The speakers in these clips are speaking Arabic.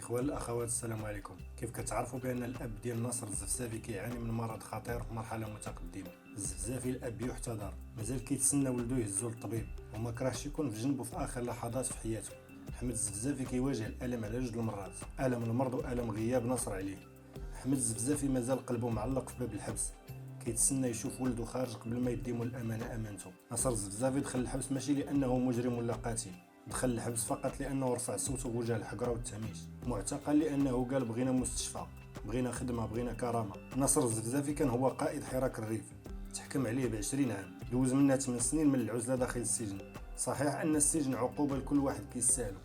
الاخوان الاخوات، السلام عليكم. كيف كتعرفوا بان الاب ديال ناصر الزفزافي كيعاني من مرض خطير في مرحله متقدمه؟ الزفزافي الاب يحتضر، مازال كيتسنى ولدو يهزو للطبيب وما كرهش يكون في جنبه في اخر لحظات في حياته. احمد الزفزافي كيواجه الالم على جوج المرات، الم المرض والم غياب ناصر عليه. احمد الزفزافي مازال قلبه معلق في باب الحبس، كيتسنى يشوف ولده خارج قبل ما يديموا الامانه امانته. ناصر الزفزافي دخل الحبس ماشي لانه مجرم ولا قاتل، دخل الحبس فقط لانه رفع صوته وجه الحقره والتهميش. معتقل لانه قال بغينا مستشفى، بغينا خدمه، بغينا كرامه. ناصر الزفزافي كان هو قائد حراك الريف، تحكم عليه ب20 عام، دوز منها 8 سنين من العزله داخل السجن. صحيح ان السجن عقوبه لكل واحد كيستاهلو،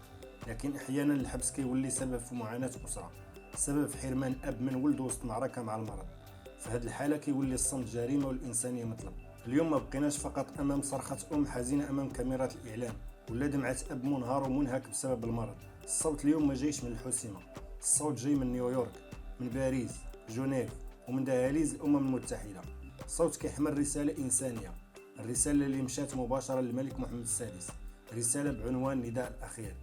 لكن احيانا الحبس كيولي سبب في معاناه اسره، سبب في حرمان اب من ولده وسط معركه مع المرض. في هذه الحاله كيولي الصمت جريمه والانسانيه مطلب. اليوم ما بقيناش فقط امام صرخه حزينه امام كاميرات الاعلام، ولا دمعه اب منهار ومنهك بسبب المرض. الصوت اليوم ما جايش من الحسيمه، الصوت جاي من نيويورك، من باريس، جنيف، ومن دهاليز الامم المتحده. صوت كيحمل رساله انسانيه، الرساله اللي مشات مباشره للملك محمد السادس، رساله بعنوان نداء الاخير.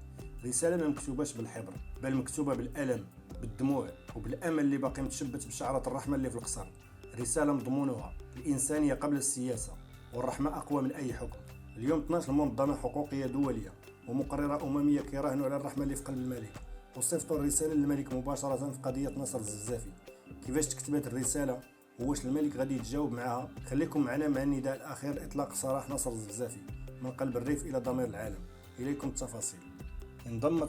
رساله ما مكتوباش بالحبر، بل مكتوبه بالالم، بالدموع، وبالامل اللي باقي متشبت بشعره الرحمه اللي في القصر. رساله مضمونها الانسانيه قبل السياسه، والرحمه اقوى من اي حكم. اليوم 12 منظمه حقوقيه دوليه ومقرره امميه كيراهنوا على الرحمه اللي في قلب الملك، وصيفطوا الرساله للملك مباشره في قضيه ناصر الزفزافي. كيفاش تكتبت الرساله وواش الملك غادي يتجاوب معها؟ خليكم معنا مع النداء الاخير، اطلاق سراح ناصر الزفزافي من قلب الريف الى ضمير العالم. اليكم التفاصيل. انضمت